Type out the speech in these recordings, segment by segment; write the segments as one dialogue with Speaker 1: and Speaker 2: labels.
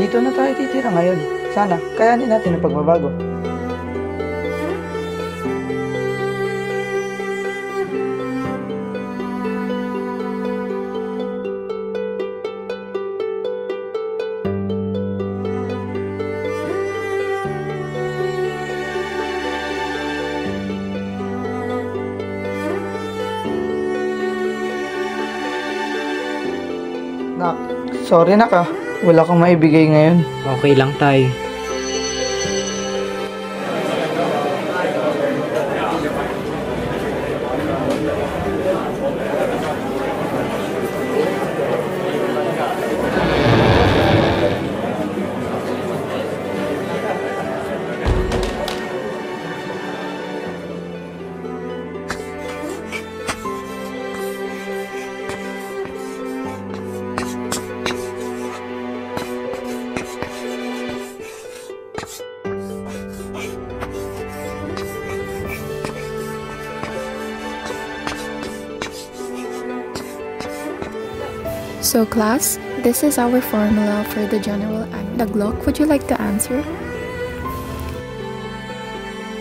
Speaker 1: dito na tayo titira ngayon. Sana, kayanin natin ang pagbabago. Nak, sorry nak ah. Wala kang maibigay ngayon.
Speaker 2: Okay lang tay.
Speaker 3: So class, this is our formula for the general Daglok. Would you like to answer?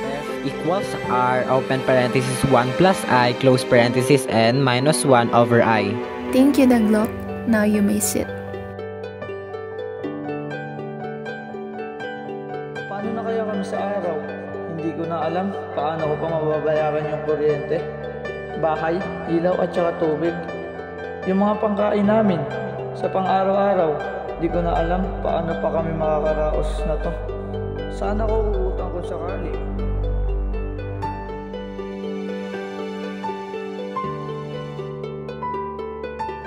Speaker 2: F equals R open parenthesis 1 plus I close parenthesis N minus 1 over I.
Speaker 3: Thank you, Daglok. Now you may sit.
Speaker 1: Paano na kaya kami sa araw? Hindi ko na alam paano ko pa mababayaran yung kuryente, bahay, ilaw at saka tubig. Yung mga pangkain namin sa pang-araw-araw, di ko na alam paano pa kami makakaraos na to. Sana ko uutang kung sakali.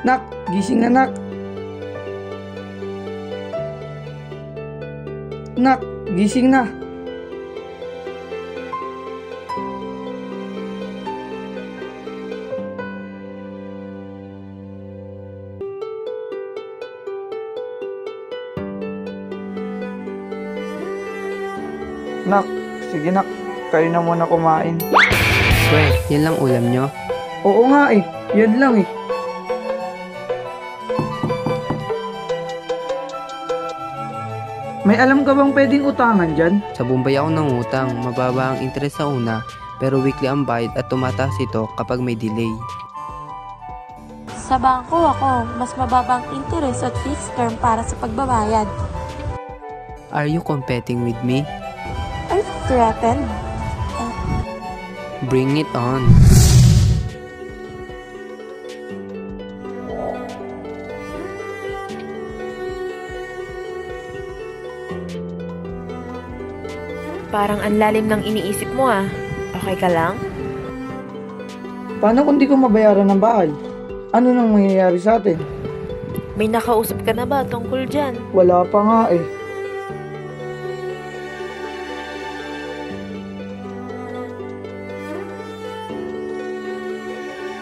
Speaker 1: Nak, gising na nak. Nak, gising na. Nak, sige nak, kayo na muna kumain.
Speaker 2: Swe, yan lang ulam nyo?
Speaker 1: Oo nga eh, yan lang eh. May alam ka bang pwedeng utangan dyan?
Speaker 4: Sa Bombay ako nangutang, mababa ang interest sa una, pero weekly ang bayad at tumataas ito kapag may delay.
Speaker 5: Sa bangko ako, mas mababang interest at fixed term para sa pagbabayad.
Speaker 4: Are you competing with me?
Speaker 5: Are you threatened?
Speaker 4: Bring it on.
Speaker 6: Parang ang lalim ng iniisip mo ah. Okay ka lang?
Speaker 1: Paano kung di ko mabayaran ng bahay? Ano nang mangyayari sa atin?
Speaker 6: May nakausap ka na ba tungkol dyan?
Speaker 1: Wala pa nga eh.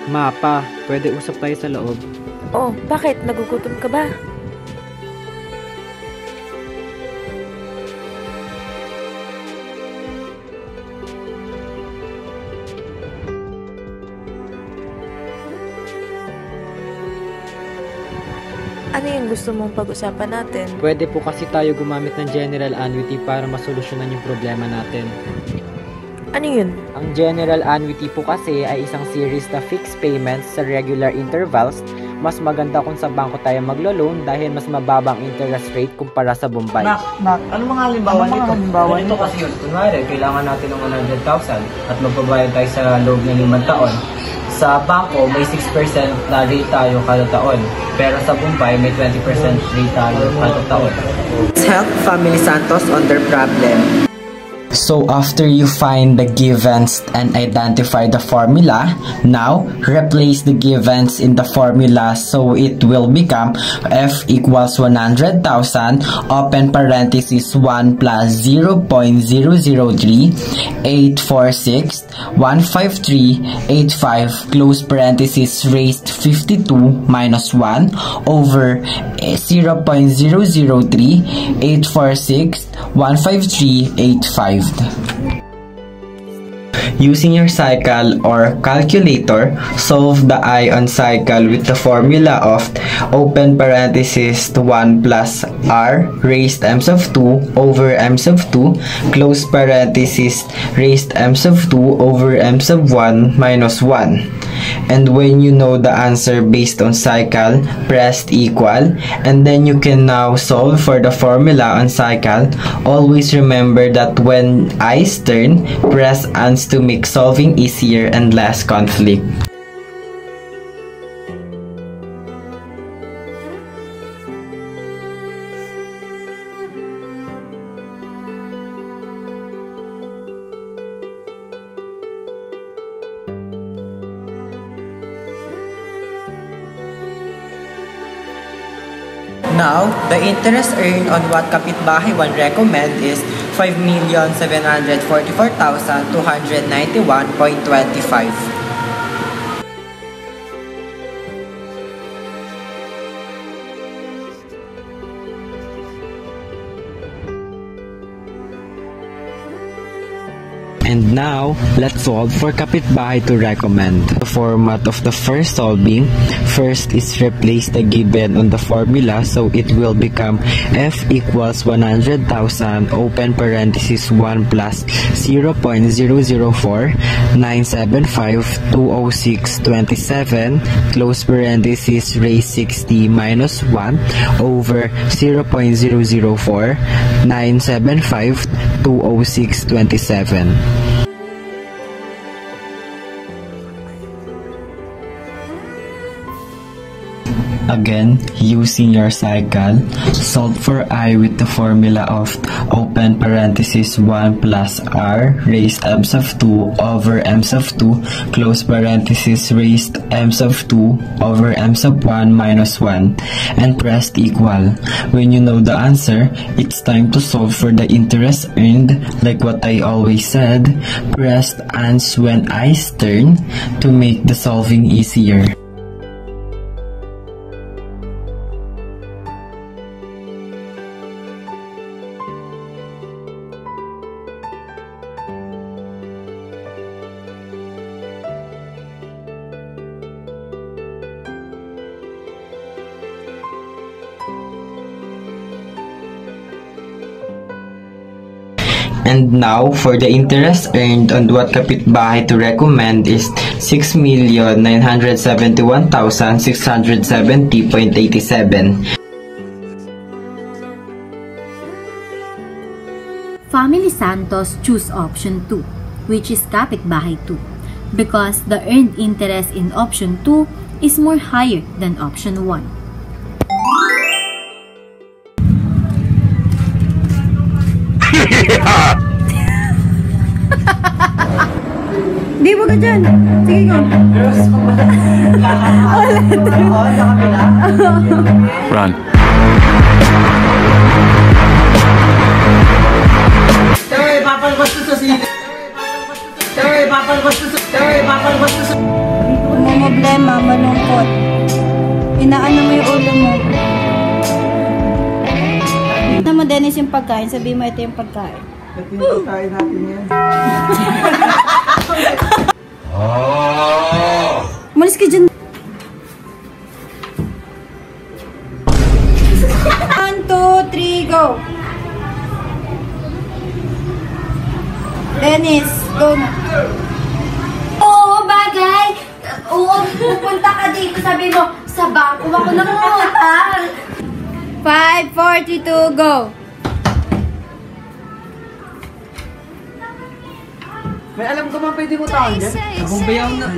Speaker 2: Mapa, pwede usap tayo sa loob.
Speaker 6: Oh, bakit? Nagugutom ka ba? Ano yung gusto mong pag-usapan natin?
Speaker 2: Pwede po kasi tayo gumamit ng general annuity para masolusyonan yung problema natin.
Speaker 6: Ano yun?
Speaker 2: Ang general annuity po kasi ay isang series na fixed payments sa regular intervals. Mas maganda kung sa bangko tayo maglo-loan dahil mas mababang interest rate kumpara sa Bombay.
Speaker 1: Nak, ano mga halimbawa nito?
Speaker 2: Ito kasi yun, kunwari, kailangan natin ng 100,000 at magbabayad tayo sa loob ng 5 taon. Sa bangko, may 6% na rate tayo kada taon. Pero sa Bombay, may 20% rate tayo kada taon. Let's help Family Santos on their problem. So after you find the givens and identify the formula, now replace the givens in the formula so it will become F equals 100,000 open parenthesis 1 plus 0.003 846 15385 close parenthesis raised 52 minus 1 over 0.003 846 15385.
Speaker 7: Using your cycle or calculator, solve the ion cycle with the formula of open parenthesis 1 plus r raised m sub 2 over m sub 2 close parenthesis raised m sub 2 over m sub 1 minus 1. And when you know the answer based on cycle, press equal, and then you can now solve for the formula on cycle. Always remember that when eyes turn, press ANS to make solving easier and less conflict.
Speaker 8: Now, the interest earned on what Kapitbahay 1 recommend is 5,744,291.25.
Speaker 7: And now, let's solve for Kapitbahay to recommend. The format of the first solving, first is replace the given on the formula, so it will become F equals 100,000 open parenthesis 1 plus 0.004,975,206.27 close parenthesis raised 60 minus 1 over 0.004,975,206.27. Again, using your cycle, solve for I with the formula of open parenthesis 1 plus r raised m sub 2 over m sub 2 close parenthesis raised m sub 2 over m sub 1 minus 1 and press equal. When you know the answer, it's time to solve for the interest earned. Like what I always said, press ANS when eyes turn to make the solving easier. And now, for the interest earned on what Kapitbahay to recommend is 6,971,670.87.
Speaker 9: Family Santos choose option 2, which is Kapitbahay 2, because the earned interest in option 2 is more higher than option 1.
Speaker 10: Di, wag ka dyan. Sige ko.
Speaker 11: Run.
Speaker 8: Tayo, papalabas to sa sili. Tayo, papalabas to sa...
Speaker 10: Problema, malungkot. Inaano mo yung ulo mo. Ito mo, Dennis, yung pagkain. Sabihin mo, ito yung pagkain.
Speaker 1: Ito yung pagkain natin yan.
Speaker 10: Malis ka dyan. 1, 2, 3, go. Dennis, go na.
Speaker 12: Oo, bagay. Oo, pupunta ka dito. Sabi mo, sa bangko ako nangungutang.
Speaker 10: 5, 4, 3, 2, go.
Speaker 1: May alam ka ba pwede mo taon dyan?
Speaker 8: Nabumbayaw na.